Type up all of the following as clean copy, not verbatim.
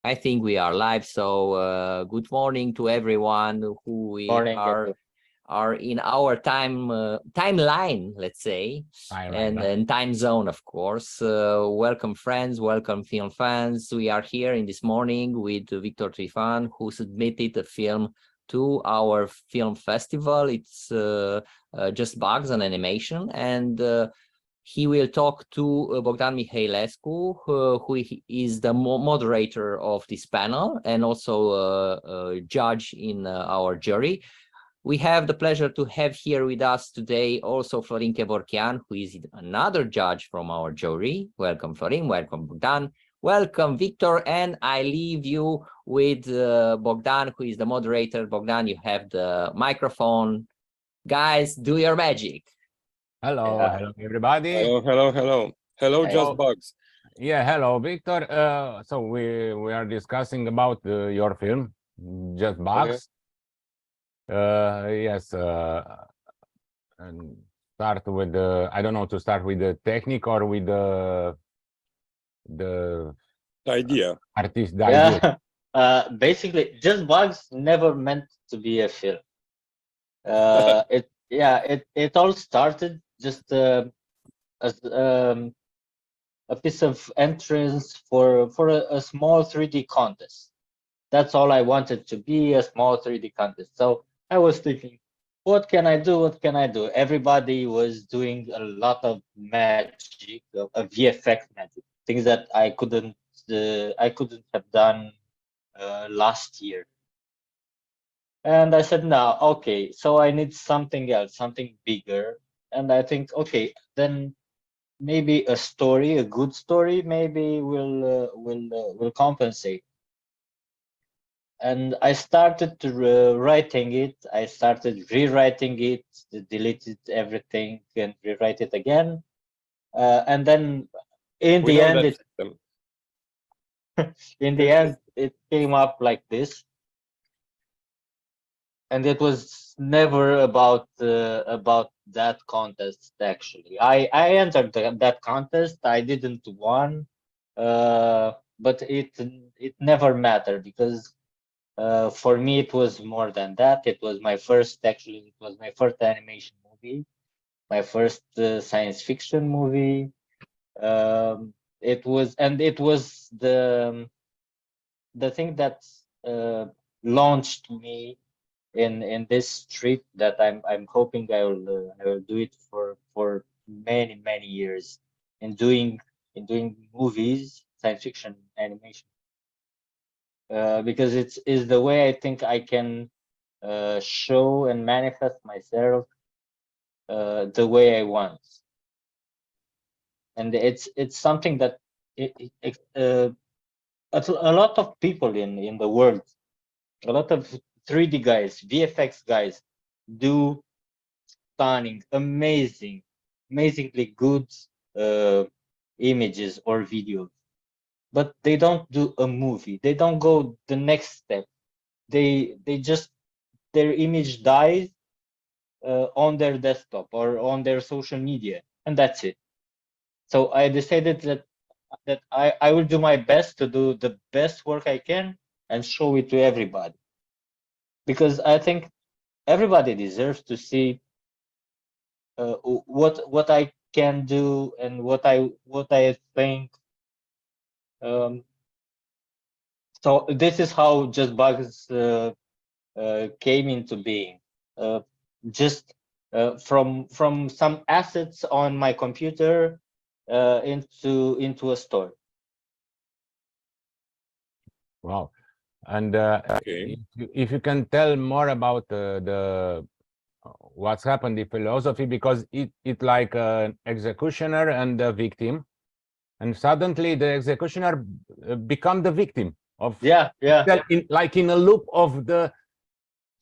I think we are live. So good morning to everyone who are in our timeline, let's say, and time zone, of course. Welcome, friends. Welcome, film fans. We are here in this morning with Victor Trifan, who submitted a film to our film festival. It's Just Bugs, an animation, and he will talk to Bogdan Mihailescu, who is the moderator of this panel and also a judge in our jury. We have the pleasure to have here with us today also Florin Kevorkian, who is another judge from our jury. Welcome, Florin. Welcome, Bogdan. Welcome, Victor. And I leave you with Bogdan, who is the moderator. Bogdan, you have the microphone. Guys, do your magic. Hello, hello, everybody. Hello, Just Bugs. Yeah, hello, Victor. So we are discussing about your film, Just Bugs. Yes, and start with the, I don't know, to start with the technique or with the idea. Artist, the idea. Basically, Just Bugs never meant to be a film. It all started just as a piece of entrance for a small 3D contest. That's all I wanted to be, a small 3D contest. So I was thinking, what can I do? What can I do? Everybody was doing a lot of magic, of VFX magic, things that I couldn't have done last year. And I said, no, okay, so I need something else, something bigger. And I think, okay, then maybe a story, a good story, maybe will compensate. And I started to writing it. I started rewriting it, deleted everything and rewrite it again. And then in the end, it came up like this. And it was never about that contest. Actually, I entered that contest. I didn't won, but it never mattered because for me it was more than that. It was my first animation movie, my first science fiction movie. It was the thing that launched me in this trip that I'm hoping I will do it for many years in doing movies, science fiction animation, because it's the way I think I can show and manifest myself the way I want, and it's something that a lot of people in the world, a lot of 3D guys, VFX guys, do stunning, amazingly good images or videos, but they don't do a movie. They don't go the next step. They just, their image dies on their desktop or on their social media, and that's it. So I decided that I will do my best to do the best work I can and show it to everybody. Because I think everybody deserves to see what I can do and what I think. So this is how Just Bugs came into being. Just from some assets on my computer into a story. Wow. And if you can tell more about the what's happened, the philosophy, because it like an executioner and a victim, and suddenly the executioner become the victim of like in a loop of the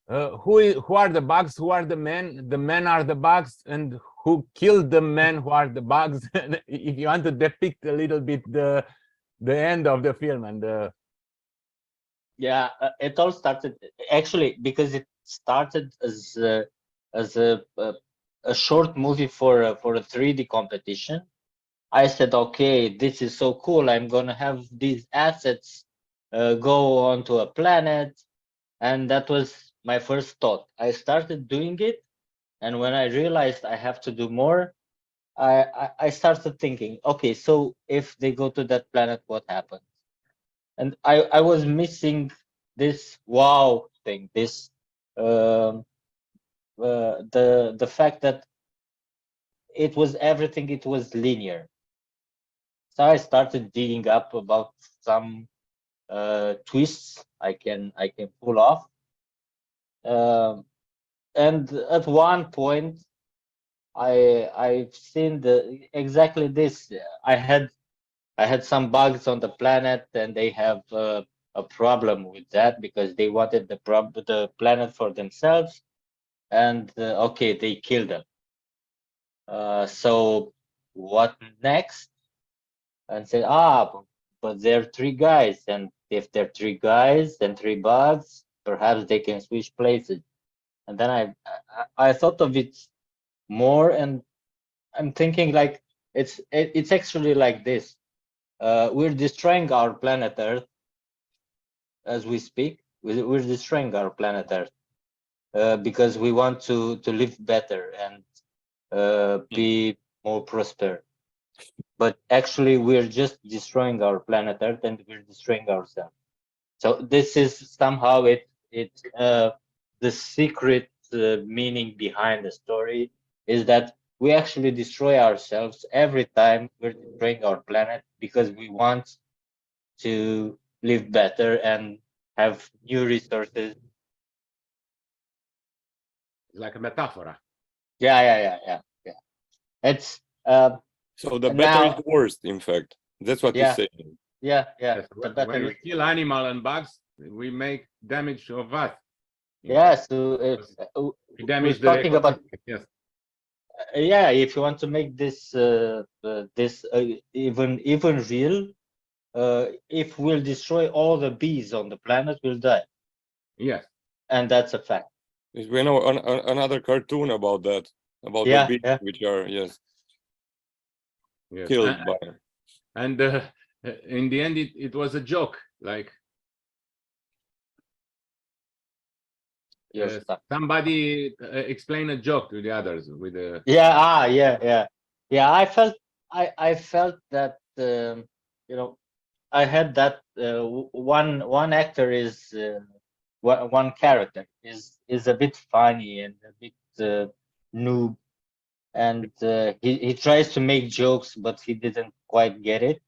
who are the bugs, who are the men are the bugs, and who killed the men who are the bugs. If you want to depict a little bit the end of the film and it all started actually because it started as a short movie for a 3D competition. I said, okay, this is so cool. I'm gonna have these assets go onto a planet, and that was my first thought. I started doing it, and when I realized I have to do more, I started thinking, okay, so if they go to that planet, what happens? And I was missing this wow thing, this the fact that it was everything, it was linear. So I started digging up about some twists I can pull off. And at one point, I've seen exactly this. I had some bugs on the planet, and they have a problem with that because they wanted the planet for themselves, and okay, they killed them. So what next? And said, but they're three guys, and if they're three guys and three bugs, perhaps they can switch places. And then I thought of it more, and I'm thinking like it's actually like this. We're destroying our planet Earth as we speak. We're destroying our planet Earth because we want to live better and be more prosperous. But actually, we're just destroying our planet Earth, and we're destroying ourselves. So this is somehow the secret meaning behind the story is that we actually destroy ourselves every time we're destroying our planet because we want to live better and have new resources. It's like a metaphor. Yeah. It's so the better now, is the worst, in fact. That's what you're saying. Yeah. Yes, when we kill animal and bugs, we make damage of us. Yeah, so we damage we're talking about. Yes. Yeah, if you want to make this even real, if we'll destroy all the bees on the planet, we'll die. Yes, and that's a fact. We know another cartoon about that, about the bees which are killed by. And in the end, it was a joke, like somebody explain a joke to the others with a yeah. I felt that I had that one actor is one character is a bit funny and a bit noob, and he tries to make jokes, but he didn't quite get it.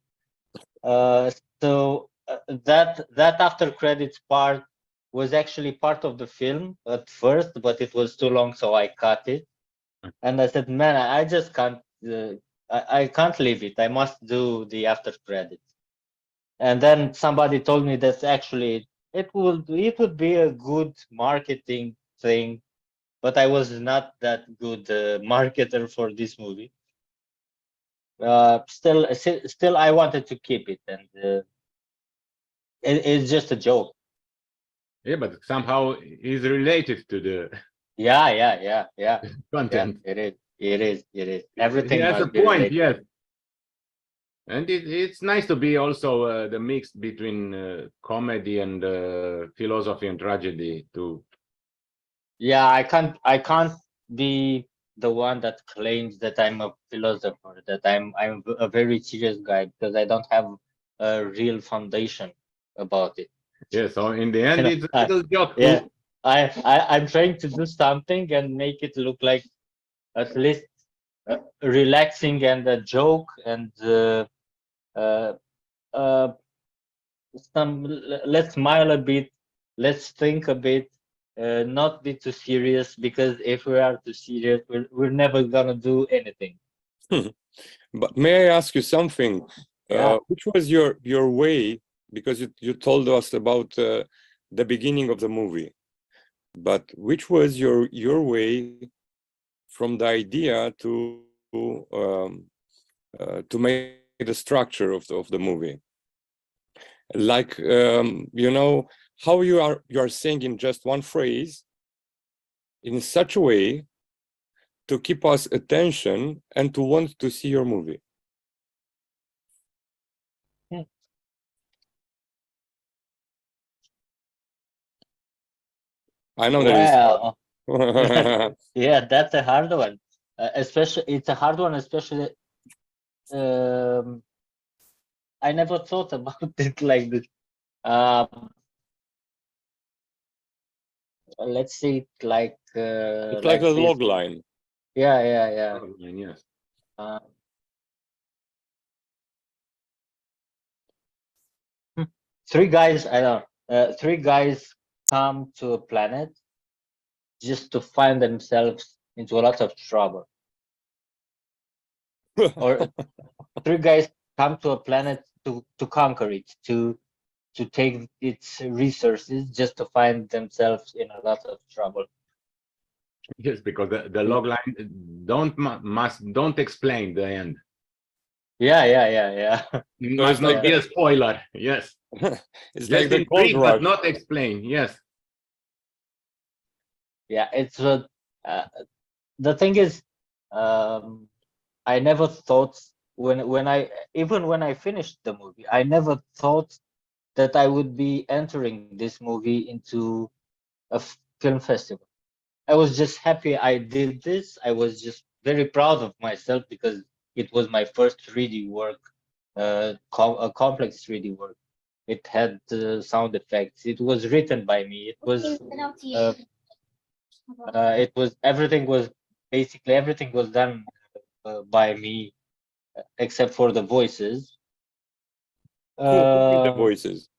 So that after credits part was actually part of the film at first, but it was too long, so I cut it. And I said, man, I just can't. I can't leave it. I must do the after credits. And then somebody told me that actually it would be a good marketing thing, but I was not that good marketer for this movie. Still, I wanted to keep it, and it's just a joke. Yeah, but somehow is related to the Yeah content. Yeah, it is everything has must a be point related. Yes, and it's nice to be also the mix between comedy and philosophy and tragedy too. Yeah, I can't be the one that claims that I'm a philosopher, that I'm a very serious guy, because I don't have a real foundation about it. Yeah, so in the end, it's a little joke. Yeah, I'm trying to do something and make it look like at least relaxing and a joke, and let's smile a bit, let's think a bit, not be too serious, because if we are too serious, we're never gonna do anything. But may I ask you something? Which was your way? Because you told us about the beginning of the movie, but which was your way from the idea to make the structure of the movie? Like how you are saying in just one phrase in such a way to keep us attention and to want to see your movie. I know that it's hard. Yeah, that's a hard one. Especially, it's a hard one, especially. I never thought about it like this. Let's say it like It's like a this. log line. Yeah. Log line, yes. Three guys, I don't know. Three guys come to a planet just to find themselves into a lot of trouble. Or three guys come to a planet to conquer it, to take its resources, just to find themselves in a lot of trouble. Yes, because the log line don't explain the end. Yeah. It So must it's like not be a spoiler. Yes. it's Just like the intrigue, Cold but Rush. not explain. Yes. Yeah, it's the thing is, I never thought when I finished the movie, I never thought that I would be entering this movie into a film festival. I was just happy I did this. I was just very proud of myself because it was my first 3D work, a complex 3D work. It had sound effects. It was written by me. It was everything was done by me except for the voices. Who did the voices?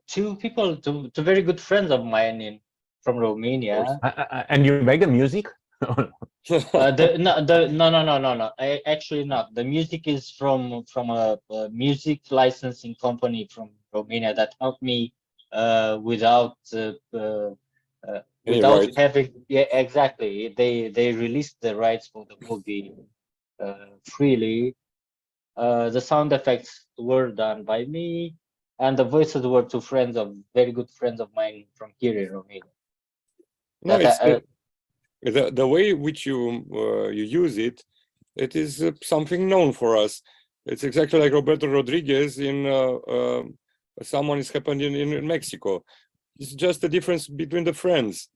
Two people, two very good friends of mine from Romania. And you make the music? No. Actually, not. The music is from a music licensing company from Romania that helped me without rights? having. Yeah, exactly. They released the rights for the movie freely. The sound effects were done by me, and the voices were two very good friends of mine from here in Romania. No, it's the way which you use it. It is something known for us. It's exactly like Roberto Rodriguez in Someone is Happening in Mexico. It's just the difference between the friends.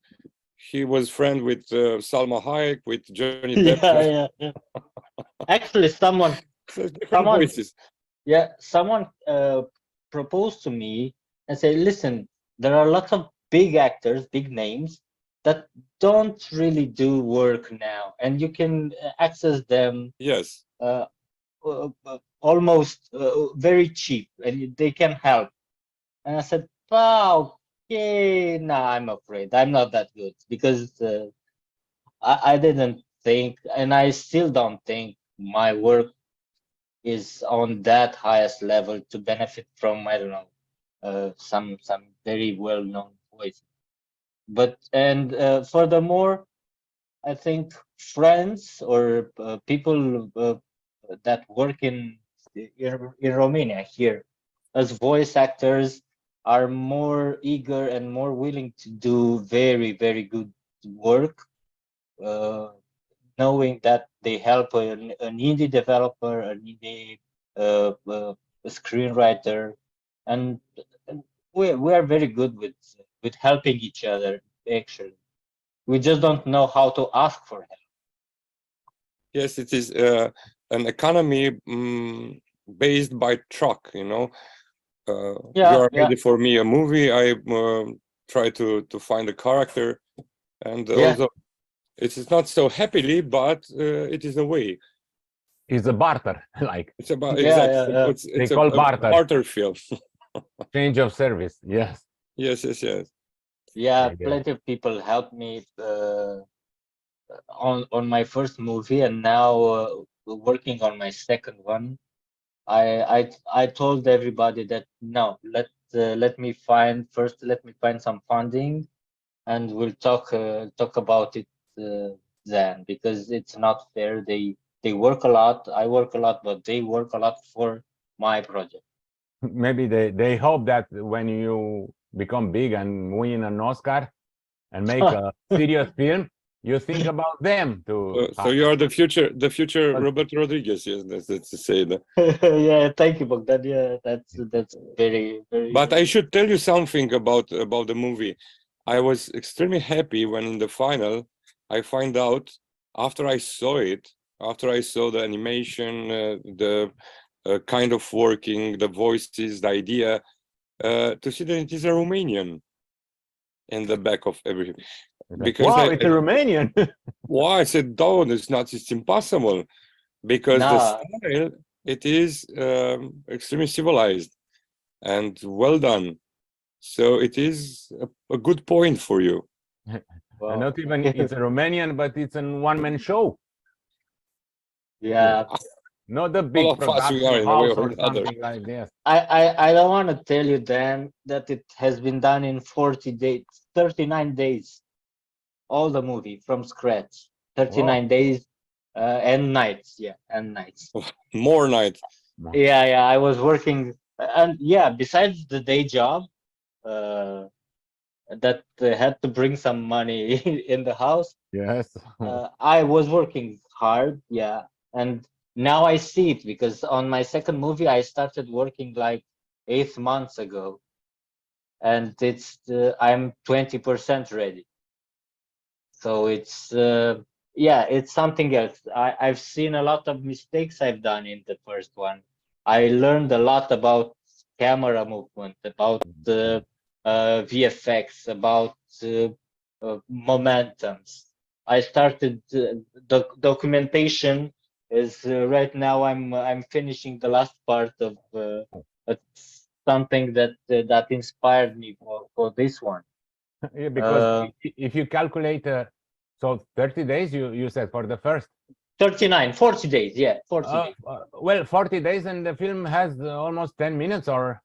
He was friend with Salma Hayek, with Johnny Depp. Yeah. Actually, someone voices. Yeah, someone proposed to me and said, "Listen, there are lots of big actors, big names that don't really do work now, and you can access them. Yes. Almost very cheap, and they can help." And I said, "Wow, okay, no, I'm afraid I'm not that good because I didn't think, and I still don't think my work is on that highest level to benefit from, I don't know, some very well-known voice. But furthermore, I think friends or people that work in Romania here as voice actors are more eager and more willing to do very, very good work, knowing that they help an indie developer, an indie screenwriter, and we are very good with helping each other. Actually, we just don't know how to ask for help. Yes, it is an economy based by truck. You know, you are ready for me a movie. I try to find a character, and also it is not so happily, but it is a way. It's a barter, like it's about exactly. It's a barter field. Change of service. Yes. Yes. Yeah, plenty of people helped me on my first movie, and now working on my second one. I told everybody that no, let me find some funding, and we'll talk about it then, because it's not fair. They work a lot, I work a lot, but they work a lot for my project. Maybe they hope that when you become big and win an Oscar and make a serious film, you think about them too. So you are the future Roberto Rodriguez. Yes, that's to say that. Yeah, thank you, Bogdan. Yeah, that's very, very. But I should tell you something about the movie. I was extremely happy when in the final I find out, after I saw it, after I saw the animation, the kind of working, the voices, the idea, to see that it is a Romanian in the back of everything. Because wow, it's a Romanian. wow, I said, no, it's impossible, because the style, it is extremely civilized and well done. So it is a good point for you. Wow. And not even it's a Romanian, but it's a one-man show. Yeah. Not a big production house or something like this. I don't want to tell you, Dan, that it has been done in 40 days, 39 days. All the movie from scratch. 39 days and nights. Yeah, and nights. More nights. Yeah. I was working, and yeah, besides the day job, that had to bring some money in the house. Yes. I was working hard. Yeah, and now I see it, because on my second movie I started working like 8 months ago, and it's I'm 20% ready. So it's yeah, it's something else. I've seen a lot of mistakes I've done in the first one. I learned a lot about camera movement, about VFX, about momentums. I started documentation. Is right now I'm finishing the last part of something that inspired me for this one. Yeah, because if you calculate, so 30 days you said for the first. 40 days, yeah, 40 days. Well, 40 days, and the film has almost 10 minutes or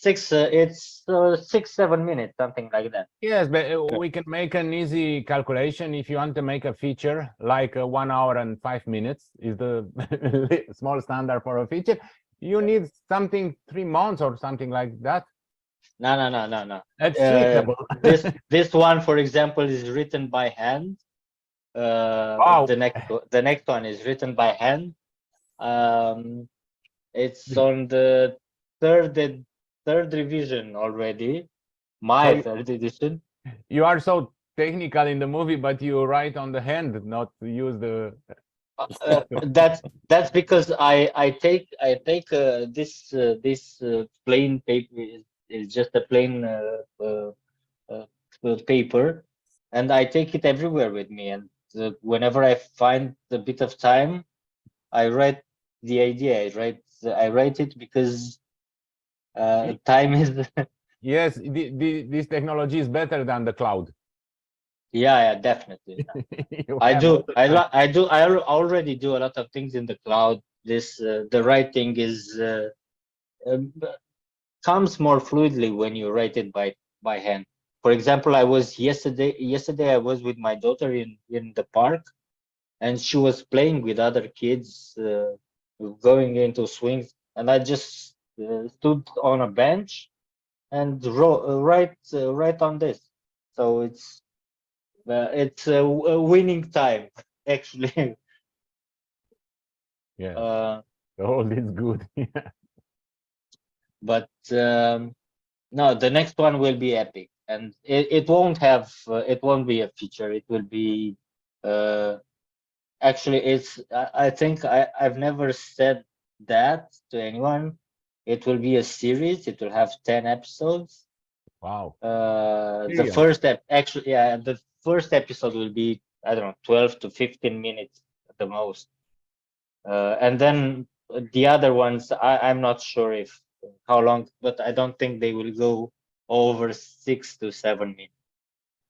it's 6-7 minutes, something like that. Yes, but we can make an easy calculation. If you want to make a feature like 1 hour and 5 minutes is the small standard for a feature, you need something 3 months or something like that. No. That's reasonable. This one, for example, is written by hand. Wow. The next one is written by hand. It's on the third revision already. My third edition. You are so technical in the movie, but you write on the hand, not use the. That's because I take this plain paper is just a plain paper, and I take it everywhere with me, and whenever I find a bit of time, I write the idea. I write it because time is. Yes, this technology is better than the cloud. Yeah, definitely. I already do a lot of things in the cloud. This the writing is comes more fluidly when you write it by hand. For example, I was yesterday I was with my daughter in the park, and she was playing with other kids, going into swings, and I just stood on a bench and write on this. So it's a winning time, actually. Yeah. All is good. But no, the next one will be epic, and it won't be a feature. It will be actually I think I've never said that to anyone. It will be a series. It will have 10 episodes. Wow. The first episode will be, I don't know, 12 to 15 minutes at the most. And then the other ones, I'm not sure how long, but I don't think they will go over 6 to 7 minutes.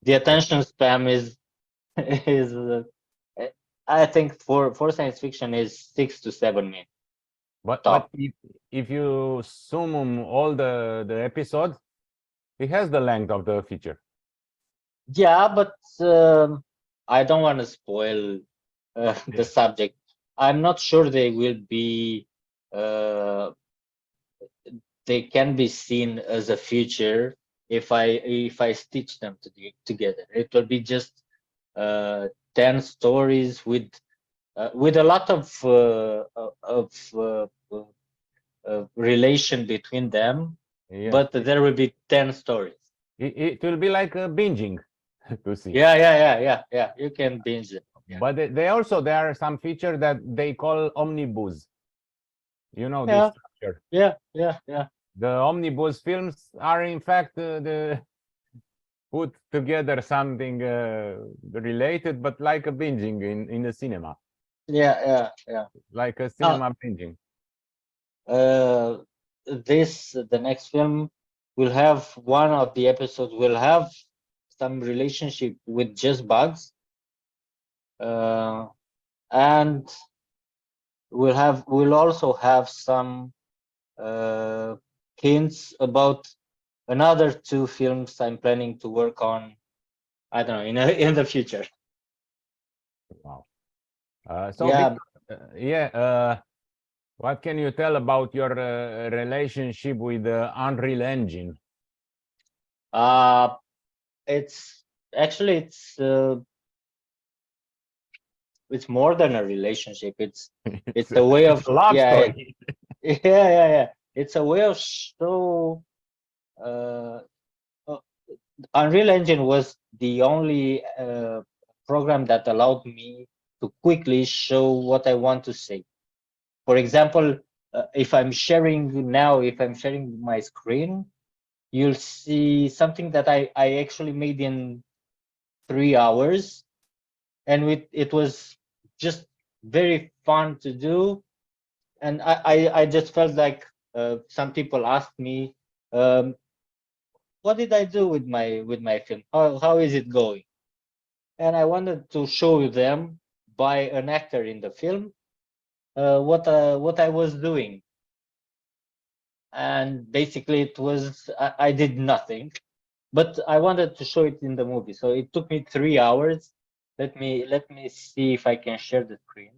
The attention span is I think for science fiction is 6 to 7 minutes. But if you sum all the episodes, it has the length of the feature. Yeah, but I don't want to spoil the subject. I'm not sure they will be. They can be seen as a feature if I stitch them together. It will be just 10 stories with a lot of relation between them, but there will be 10 stories. It will be like binging to see. Yeah. You can binge it. Yeah. But there are some features that they call omnibus. You know Yeah. this structure. Yeah. The omnibus films are in fact the put together something related, but like a binging in the cinema. Yeah. Like a cinema binging. The next film will have one of the episodes will have some relationship with just bugs, and we'll also have some hints about another two films I'm planning to work on. I don't know in the future. Wow. What can you tell about your relationship with the Unreal Engine? It's actually it's more than a relationship. It's a way of love story. Yeah. It's a way of show. Unreal Engine was the only program that allowed me to quickly show what I want to say. For example, if I'm sharing my screen, you'll see something that I actually made in 3 hours, and it was just very fun to do. And I just felt like some people asked me, what did I do with my film? How is it going? And I wanted to show them by an actor in the film what I was doing. And basically it was I did nothing, but I wanted to show it in the movie. So it took me 3 hours. Let me see if I can share the screen.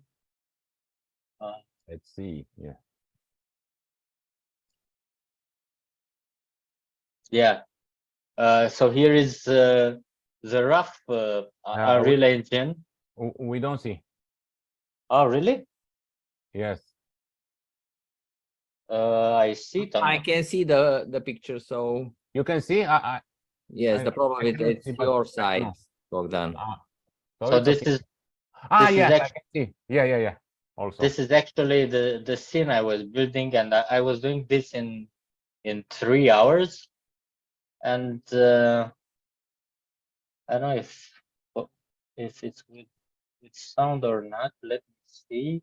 Let's see. Yeah. So here is the rough Unreal Engine. We don't see. Oh, really? Yes. I see it. I can see the picture. So you can see. Yes, the problem is it's your side, Bogdan. So this is. Yes, I can see. Yeah. Also, this is actually the scene I was building, and I was doing this in 3 hours, and I don't know if it's with sound or not. Let me see.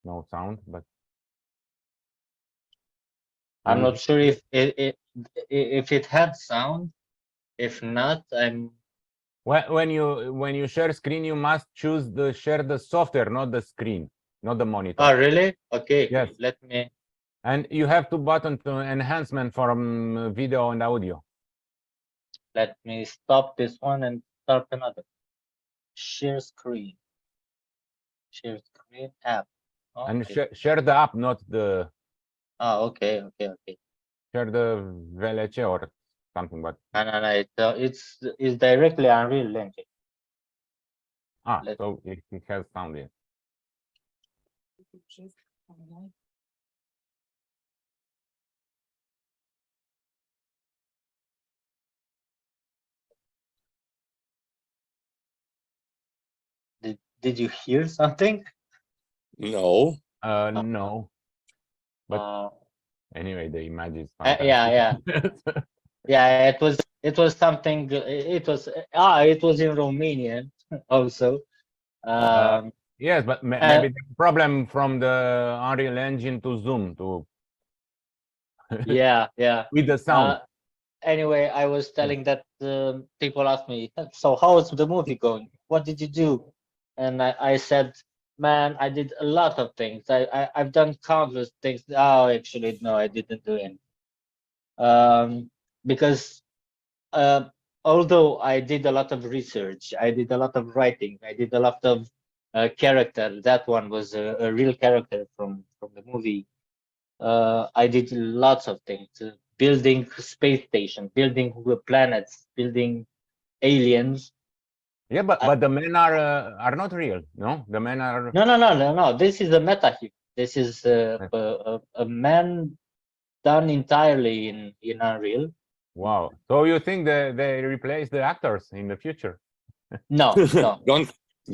no sound, but I'm not sure if it had sound. If not, I'm. When you share screen, you must choose share the software, not the screen, not the monitor. Oh, really? Okay. Yes. Let me. And you have two buttons to enhancement from video and audio. Let me stop this one and start another. Share screen. Share screen app. Okay. And share the app, not the. Oh, okay. Share the VLC or something, but. No. It's directly Unreal Engine. So it has sound in. Did you hear something? No. No. But anyway, the image is fantastic. Yeah. It was something. It was in Romanian also. Yes, but maybe the problem from the Unreal Engine to Zoom to. Yeah. With the sound. Anyway, I was telling that people asked me, so how is the movie going? What did you do? And I said, man, I did a lot of things. I've done countless things. Oh, actually, no, I didn't do any. Because although I did a lot of research, I did a lot of writing, I did a lot of character. That one was a real character from the movie. I did lots of things, building space station, building planets, building aliens. Yeah, but the men are not real. No, the men are. No. This is a meta. This is a man done entirely in Unreal. Wow. So you think that they replace the actors in the future? No.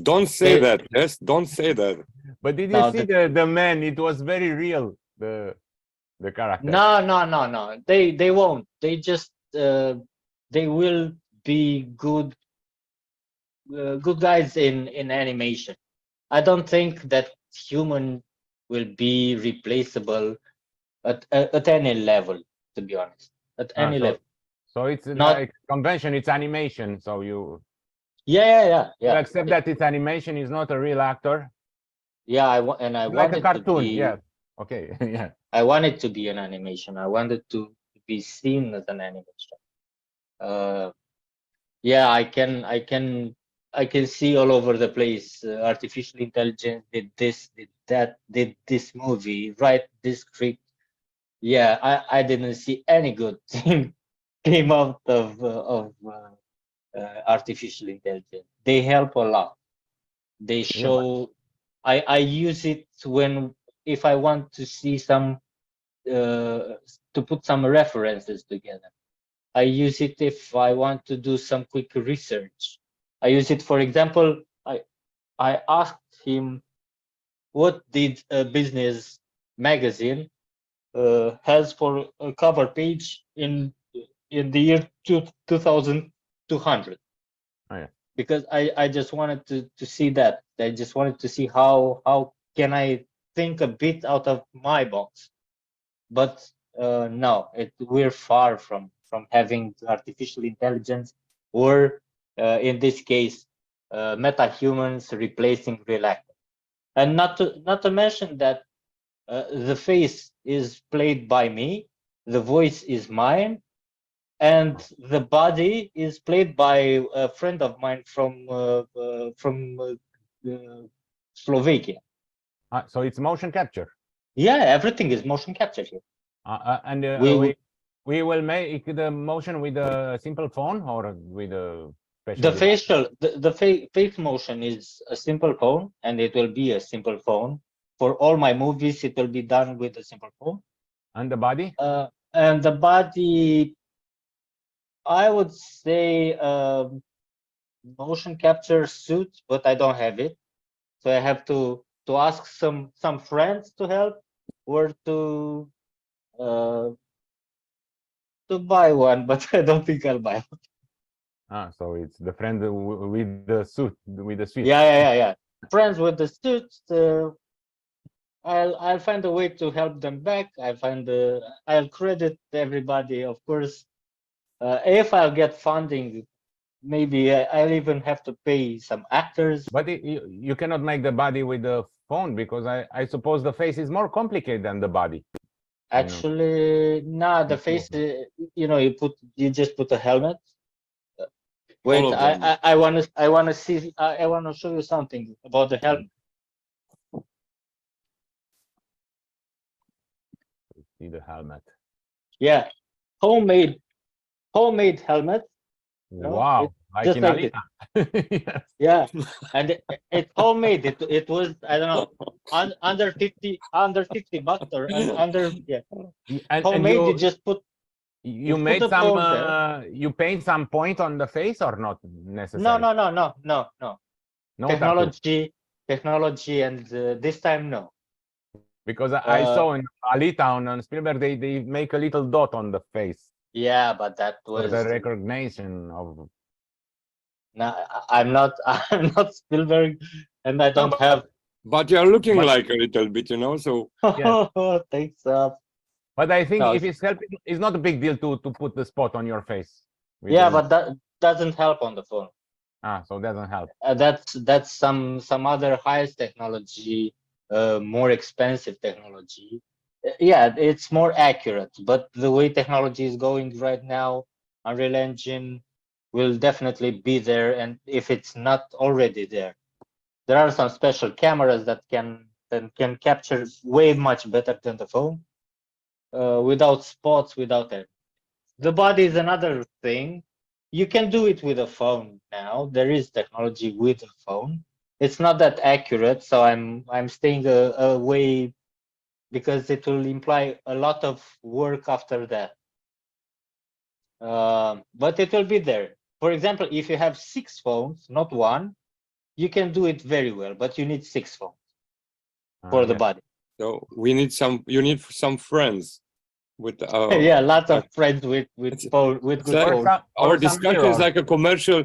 Don't say that. Yes, don't say that. But did you see the man? It was very real. The character. No. They won't. They just they will be good guys in animation. I don't think that human will be replaceable at any level, to be honest. At any level. So it's Not like convention, it's animation. So you yeah. accept that it's animation, is not a real actor. Yeah, I like want a it cartoon. to be, yeah. Okay. Yeah. I want it to be an animation. I want it to be seen as an animation. Yeah, I can see all over the place. Artificial intelligence did this, did that, did this movie, write this script. Yeah, I didn't see any good thing came out of artificial intelligence. They help a lot. They show. I use it if I want to see some to put some references together. I use it if I want to do some quick research. I use it, for example, I asked him what did a business magazine has for a cover page in the year 2200. Oh, yeah. Because I just wanted to see that. I just wanted to see how can I think a bit out of my box. But no, we're far from having artificial intelligence, or in this case, meta-humans replacing real actors. And not to mention that the face is played by me, the voice is mine, and the body is played by a friend of mine from Slovakia. So it's motion capture. Yeah, everything is motion capture here. And we will make the motion with a simple phone or with a special facial the face motion is a simple phone, and it will be a simple phone for all my movies. It will be done with a simple phone. And the body? And the body, I would say motion capture suit, but I don't have it, so I have to ask some friends to help, or to buy one, but I don't think I'll buy one. So it's the friend with the suit, with the suit. Yeah. Friends with the suits. I'll find a way to help them back. I'll credit everybody, of course. If I'll get funding, maybe I'll even have to pay some actors. But you cannot make the body with the phone, because I suppose the face is more complicated than the body. Actually, no, the face, you just put a helmet. Wait, I want to show you something about the helmet. See the helmet. Yeah, homemade helmet. Wow, like in Alita. Yes. Yeah, and it's homemade. It was, I don't know, under 50 bucks, or under, yeah. And homemade. You just put. You made some. You paint some point on the face, or not necessarily? No. Technology, and this time no. Because I saw in Alita on Spielberg, they make a little dot on the face. Yeah, but that was the recognition of. No, I'm not Spielberg, and I don't have. But you're looking like a little bit, so. Yeah. Thanks. But I think if it's helping, it's not a big deal to put the spot on your face. Yeah, but that doesn't help on the phone. So it doesn't help. That's some other highest technology, more expensive technology. Yeah, it's more accurate. But the way technology is going right now, Unreal Engine will definitely be there, and if it's not already there, there are some special cameras that can capture way much better than the phone, without spots, without it. The body is another thing. you can do it with a phone now. There is technology with a phone. It's not that accurate, so I'm staying away because it will imply a lot of work after that. But it will be there. For example, if you have 6 phones, not one, you can do it very well, but you need 6 phones for the body. So we need some. You need some friends with. Yeah, lots of friends with phone with good like phones. Our discussion is like a commercial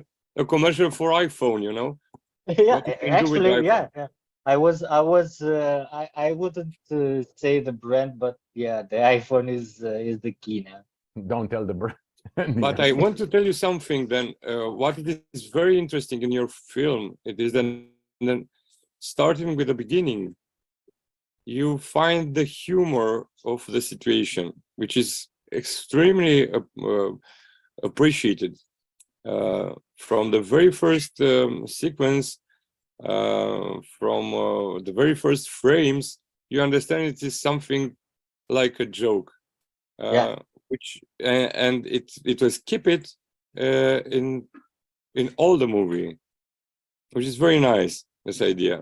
for iPhone. You know. Yeah, What you can do with actually, iPhone. yeah. I wouldn't say the brand, but yeah, the iPhone is the key now. Don't tell the brand. But I want to tell you something. Then, what is very interesting in your film, it is then starting with the beginning, you find the humor of the situation, which is extremely appreciated. From the very first sequence, from the very first frames, you understand it is something like a joke, which and it was keep it in all the movie, which is very nice. This idea.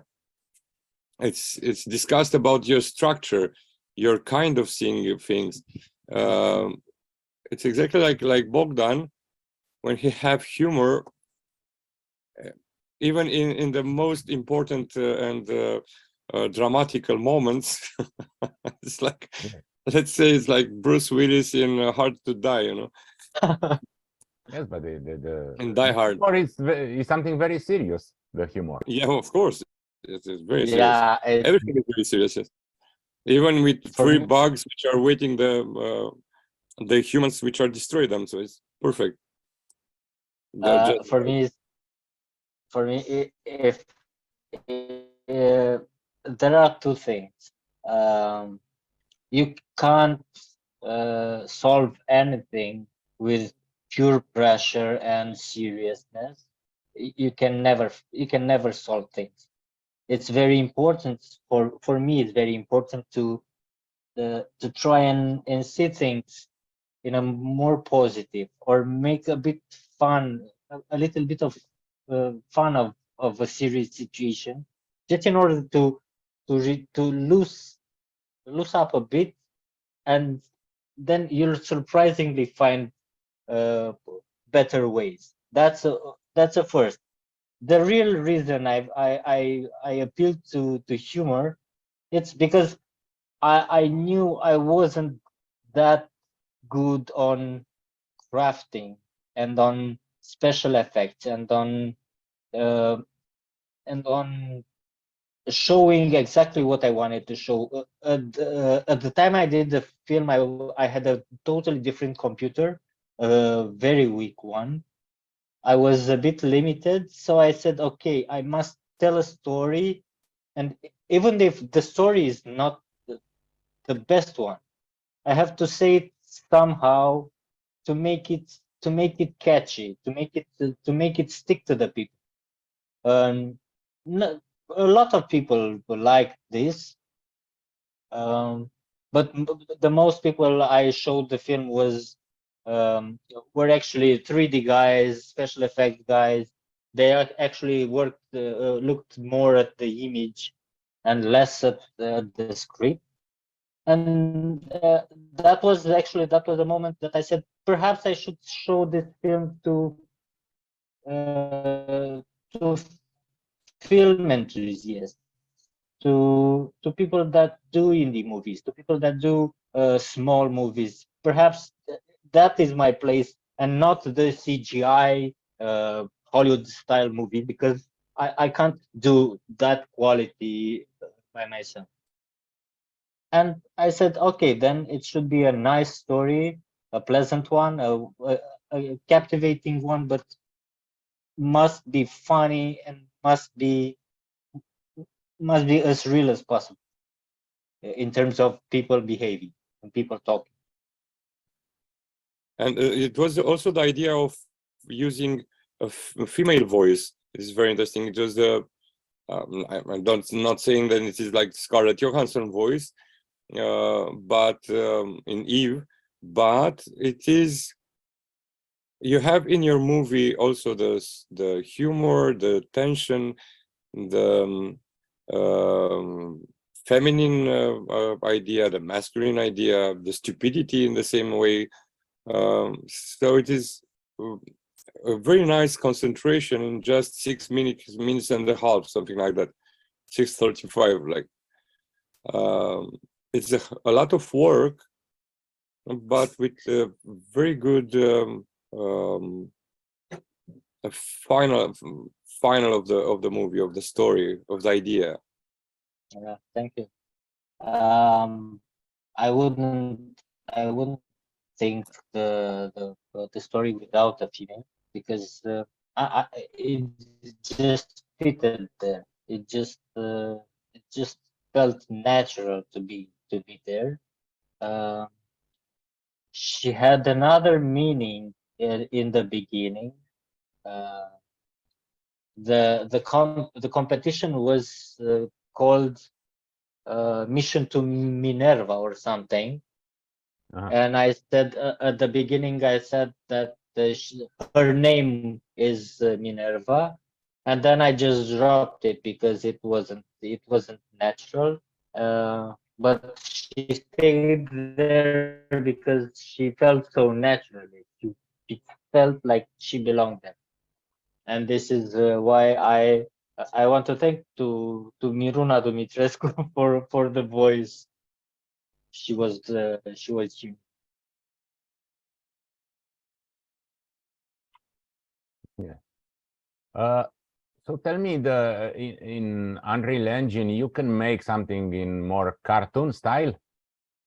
It's discussed about your structure, your kind of seeing things. It's exactly like Bogdan, when he have humor, even in the most important and dramatical moments. It's like, let's say, it's like Bruce Willis in Hard to Die, you know. Yes, but in Die Hard, it's something very serious. The humor. Yeah, of course, it is very serious. Yeah, Everything is very serious. Yes. Even with 3 bugs which are waiting the humans which are destroy them, so it's perfect. For me, if there are 2 things. You can't solve anything with pure pressure and seriousness. You can never solve things. It's very important for me. It's very important to try and see things in a more positive, or make a bit fun, a little bit of fun of a serious situation, just in order to lose up a bit, and then you'll surprisingly find better ways. That's a first. The real reason I appealed to humor, it's because I knew I wasn't that good on crafting and on special effects and on showing exactly what I wanted to show. At the time I did the film, I had a totally different computer, a very weak one. I was a bit limited, so I said, okay, I must tell a story, and even if the story is not the best one, I have to say it somehow to make it catchy, to make it stick to the people. A lot of people like this, but the most people I showed the film were actually 3D guys, special effect guys. They actually looked more at the image and less at the script. And that was the moment that I said, perhaps I should show this film to film enthusiasts, to people that do indie movies, to people that do small movies. Perhaps that is my place, and not the CGI Hollywood style movie, because I can't do that quality by myself. And I said, okay, then it should be a nice story, a pleasant one, a captivating one, but must be funny and must be as real as possible in terms of people behaving and people talking. And it was also the idea of using a female voice. It is very interesting. It was I'm not saying that it is like Scarlett Johansson voice, but in Eve, but it is you have in your movie also the humor, the tension, the feminine idea, the masculine idea, the stupidity in the same way. So it is a very nice concentration in just 6 minutes and a half, something like that, 6:35. Like it's a lot of work, but with a very good a final of the movie, of the story, of the idea. Yeah, thank you. I wouldn't think the story without a female, because it just fitted there. It just felt natural to be there. She had another meaning in the beginning. The competition was called Mission to Minerva or something. And I said at the beginning, I said that her name is Minerva, and then I just dropped it because it wasn't natural. But she stayed there because she felt so naturally. She felt like she belonged there, and this is why I want to thank to Miruna Dumitrescu for the voice. She was unique. Yeah. So tell me, in Unreal Engine, you can make something in more cartoon style,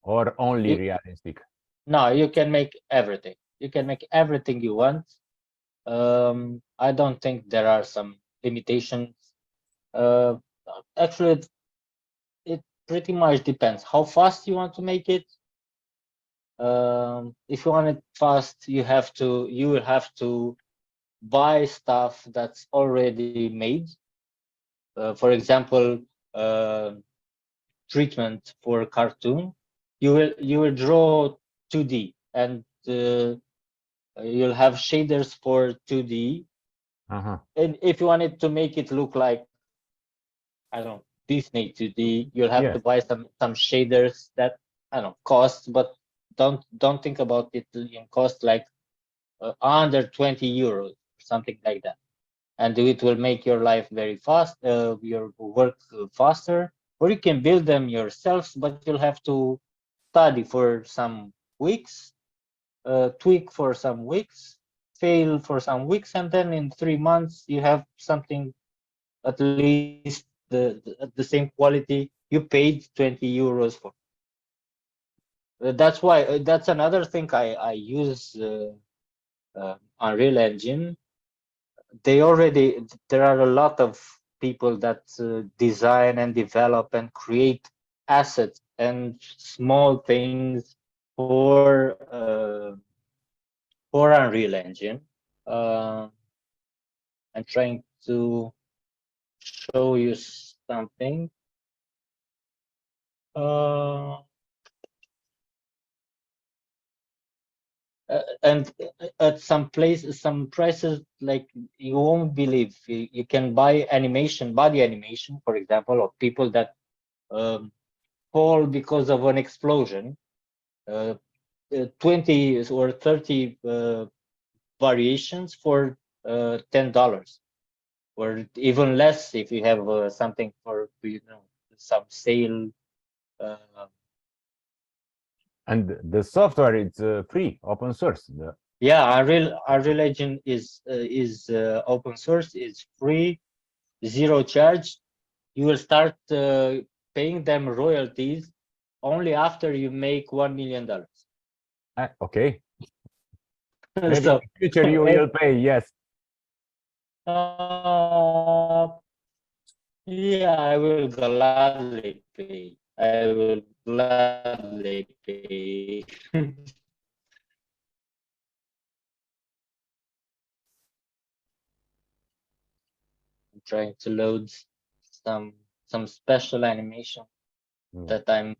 or only realistic? No, you can make everything. You can make everything you want. I don't think there are some limitations. Actually, it pretty much depends how fast you want to make it. If you want it fast, you will have to buy stuff that's already made. For example, treatment for cartoon. You will draw 2D, and you'll have shaders for 2D. And if you wanted to make it look like, I don't know, Disney 2D, you'll have to buy some shaders that, I don't know, cost, but don't think about it in cost, like under 20 euros, something like that. And it will make your life very fast, your work faster, or you can build them yourselves, but you'll have to study for some weeks, tweak for some weeks, fail for some weeks, and then in 3 months you have something at least the same quality you paid 20 euros for. That's why that's another thing I use Unreal Engine. There are a lot of people that design and develop and create assets and small things for Unreal Engine. I'm trying to show you something. And at some prices, like, you won't believe. You can buy body animation, for example, of people that fall because of an explosion. 20 or 30 variations for $10, or even less if you have something for some sale. And the software, it's free, open source. Yeah, Unreal Engine is open source. It's free, zero charge. You will start paying them royalties only after you make $1 million. Okay. Maybe So, in the future you will pay, yes. Yeah, I will gladly pay. I will gladly pay. I'm trying to load some special animation that I'm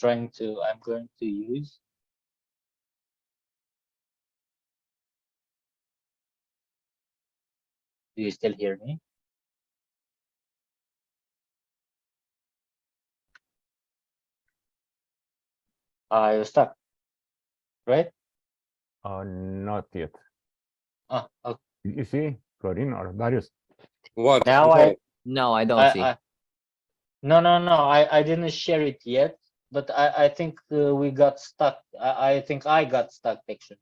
going to use. Do you still hear me? You're stuck, right? Not yet. Okay. You see, Florin or Darius? What? Now No, I don't see. No, I didn't share it yet, but I think we got stuck. I think I got stuck actually.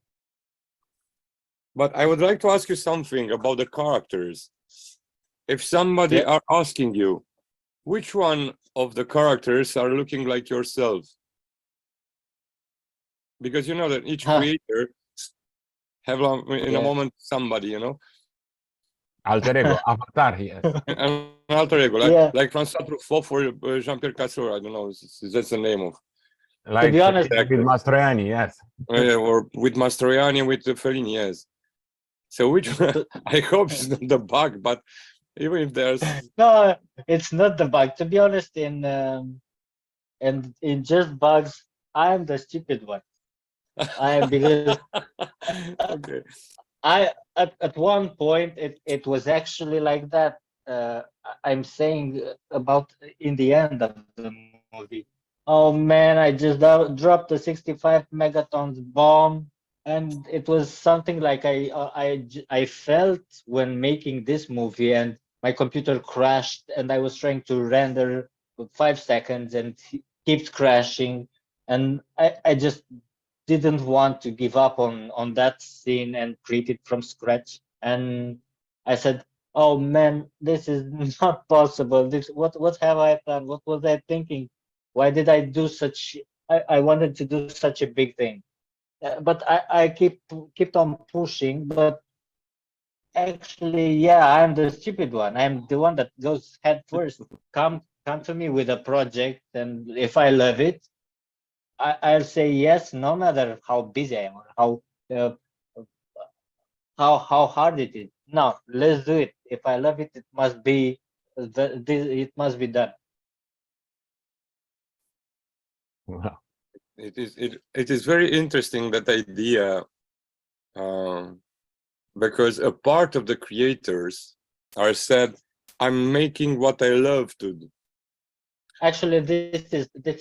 But I would like to ask you something about the characters. If somebody are asking you, which one of the characters are looking like yourself? Because you know that each creator have in a moment somebody, you know. Alter ego, avatar, yes. An alter ego, like François Truffaut for Jean-Pierre Casseur. I don't know, that's the name of. Like, to be honest, with Mastroianni, yes. Or with Mastroianni, with Fellini, yes. So which one? I hope it's not the bug, but even if there's no, it's not the bug. To be honest, in just bugs, I am the stupid one. Because okay. At one point it was actually like that. I'm saying about in the end of the movie. Oh man, I just dropped a 65 megatons bomb, and it was something like I felt when making this movie, and my computer crashed, and I was trying to render for 5 seconds and keeps crashing, and I just didn't want to give up on that scene and create it from scratch. And I said, oh man, this is not possible. What have I done? What was I thinking? Why did I do such? I wanted to do such a big thing, but I kept on pushing. But actually, yeah, I'm the stupid one. I'm the one that goes head first. Come to me with a project, and if I love it, I'll say yes, no matter how busy I am or how hard it is. No, let's do it. If I love it, it must be it must be done. Wow. It is very interesting, that idea, because a part of the creators are said, I'm making what I love to do. Actually, this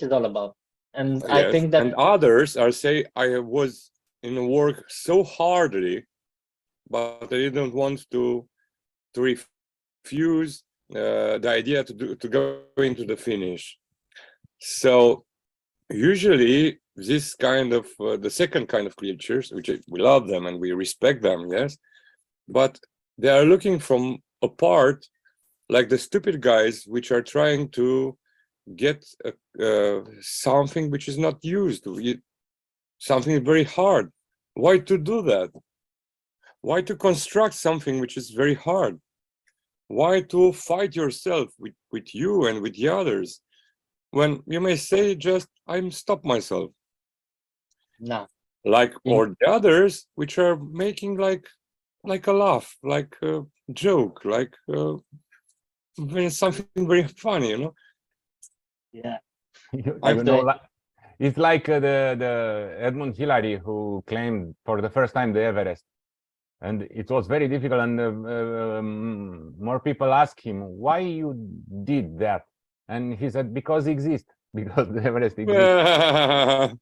is all about. And yes. I think that, and others are say, I was in work so hardly, but I didn't want to refuse the idea to go into the finish. So usually this kind of the second kind of creatures, which we love them and we respect them, yes, but they are looking from a part, like the stupid guys which are trying to get something which is not used, something very hard. Why to do that? Why to construct something which is very hard? Why to fight yourself with you and with the others, when you may say, just I'm stop myself? no, Like, or the others which are making like a laugh, like a joke, like something very funny, you know. yeah, You know, it's like the Edmund Hillary, who claimed for the first time the Everest, and it was very difficult, and more people asked him why you did that, and he said, because it exists, because the Everest exists.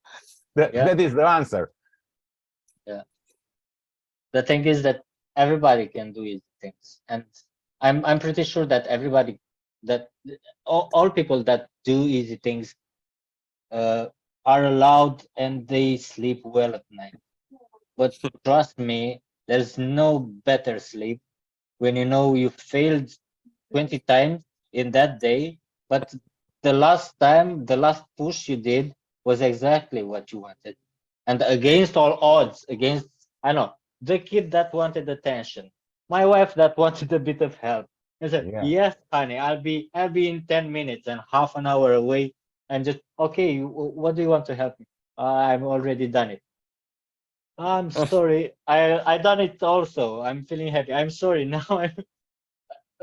That is the answer. Yeah, the thing is that everybody can do easy things, and I'm pretty sure that everybody, that all people that do easy things are allowed, and they sleep well at night. But trust me, there's no better sleep when you know you failed 20 times in that day, but the last push you did was exactly what you wanted, and against all odds, against, I know, the kid that wanted attention, my wife that wanted a bit of help. I said, yes, honey, I'll be in 10 minutes and half an hour away, and just, okay, what do you want to help me? I've already done it. I'm sorry, I done it also. I'm feeling happy. I'm sorry now.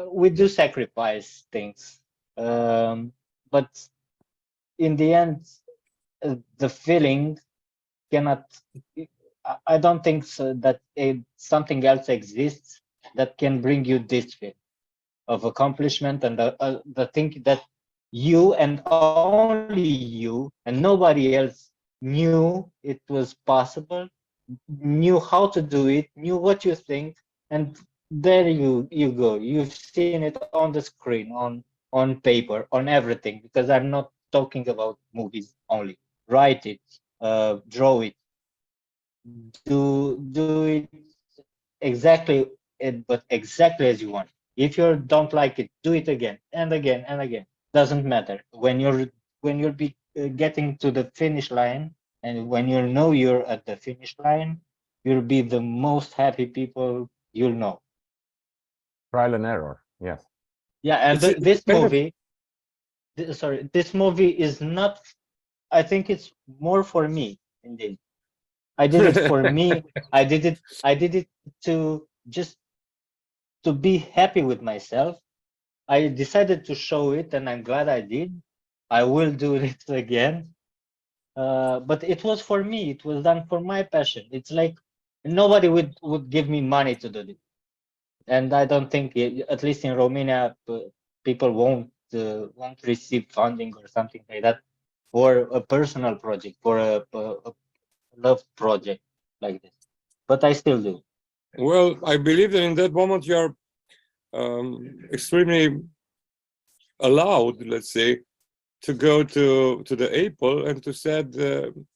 We do sacrifice things, but in the end, the feeling cannot. I don't think so that something else exists that can bring you this feeling of accomplishment, and the thing that you and only you and nobody else knew it was possible, knew how to do it, knew what you think, and there you go. You've seen it on the screen, on paper, on everything. Because I'm not talking about movies only. Write it, draw it, do it exactly, but exactly as you want. If you don't like it, do it again and again and again. Doesn't matter. When you're getting to the finish line, and when you know you're at the finish line, you'll be the most happy people you'll know. Trial and error. Yes. Yeah, and this movie, this movie is not. I think it's more for me, indeed. I did it for me. I did it to just to be happy with myself. I decided to show it, and I'm glad I did. I will do it again. But it was for me. It was done for my passion. It's like nobody would give me money to do it, and I don't think, at least in Romania, people won't receive funding or something like that for a personal project, for a love project like this. But I still do. Well, I believe that in that moment you are extremely allowed, let's say, to go to the Apple and to said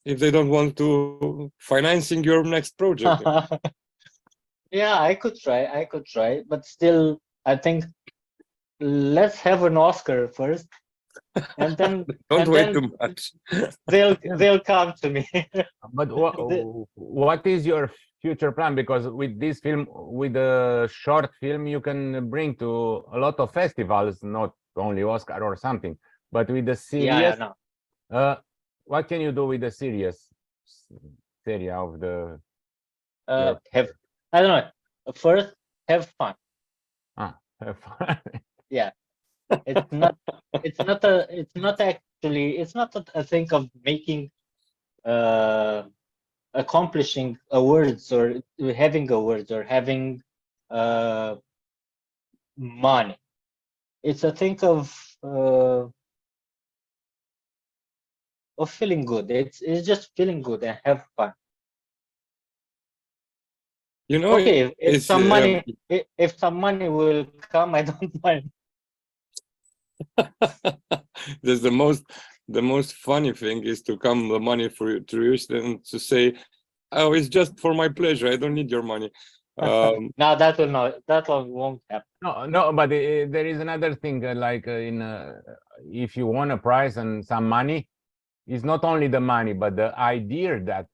if they don't want to financing your next project. Yeah, I could try, but still, I think let's have an Oscar first, and then Don't wait too much. they'll come to me. But what is your future plan? Because with this film, with a short film, you can bring to a lot of festivals, not only Oscar or something. But with the serious, what can you do with the serious area of the? I don't know. First, have fun. Have fun. Yeah, it's not a thing of making accomplishing awards or having awards or having money. It's a thing of feeling good. It's just feeling good and have fun. You know, okay, if some money will come, I don't mind. There's the most funny thing is to come the money for tourists and to say, oh, it's just for my pleasure, I don't need your money. No, that won't happen. No, but there is another thing, like if you won a prize and some money, it's not only the money, but the idea that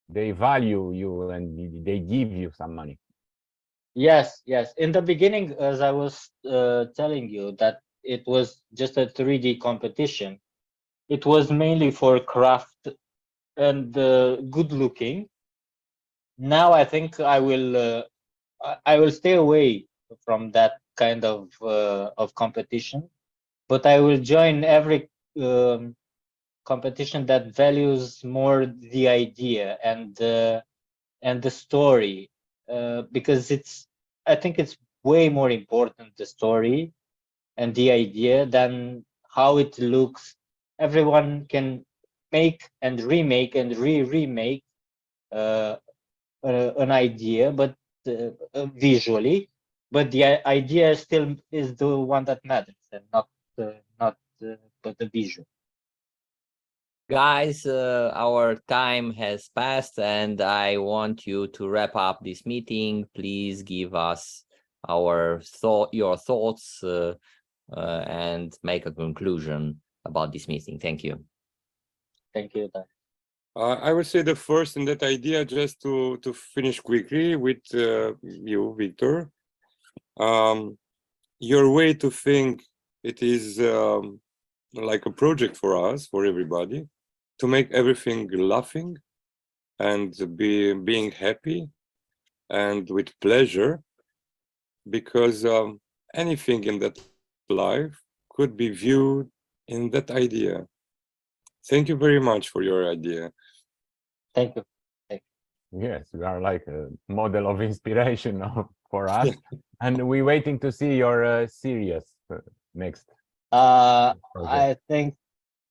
they value you and they give you some money. Yes. In the beginning, as I was telling you, that it was just a 3D competition. It was mainly for craft and good looking. Now I think I will stay away from that kind of competition, but I will join every competition that values more the idea and the story, because I think it's way more important, the story and the idea, than how it looks. Everyone can make and remake and remake an idea, but visually, but the idea still is the one that matters, and not but the visual. Guys, our time has passed, and I want you to wrap up this meeting. Please give us your thoughts and make a conclusion about this meeting. Thank you. Thank you. I would say the first in that idea, just to finish quickly with you, Victor. Your way to think, it is like a project for us, for everybody, to make everything laughing and being happy and with pleasure, because anything in that life could be viewed in that idea. Thank you very much for your idea. Thank you. Yes, we are like a model of inspiration. for us. And we're waiting to see your series next. I think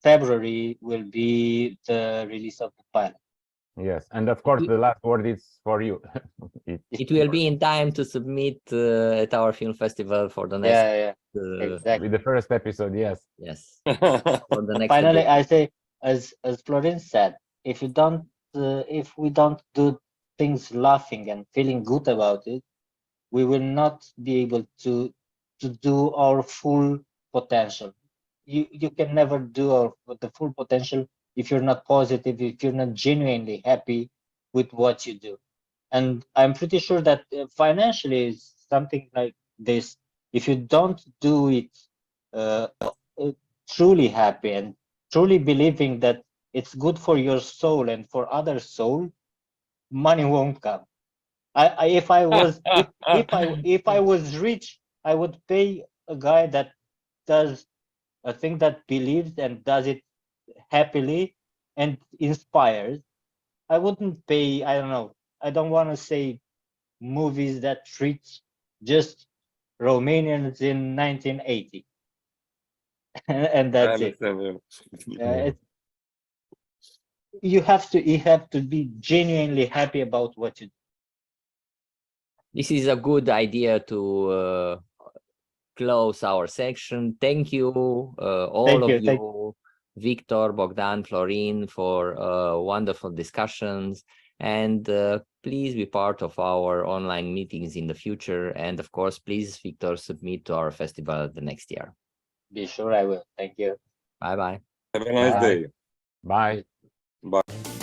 February will be the release of the pilot. Yes, and of course the last word is for you. It will be in time to submit at our film festival for the next. Exactly. With the first episode, yes. Yes. For the next. Finally, edition. I say, as Florin said, if we don't do things laughing and feeling good about it, we will not be able to do our full potential. You can never do the full potential if you're not positive, if you're not genuinely happy with what you do. And I'm pretty sure that financially is something like this. If you don't do it truly happy and truly believing that it's good for your soul and for other soul, money won't come. If I was rich, I would pay a guy that does a thing that believes and does it happily and inspires. I wouldn't pay, I don't know, I don't want to say movies that treat just Romanians in 1980. And that's it. You have to be genuinely happy about what you do. This is a good idea to close our section. Thank you, all of you, Victor, Bogdan, Florin, for wonderful discussions. And please be part of our online meetings in the future. And of course, please, Victor, submit to our festival the next year. Be sure I will. Thank you. Bye-bye. Have a nice day. Bye. Bye.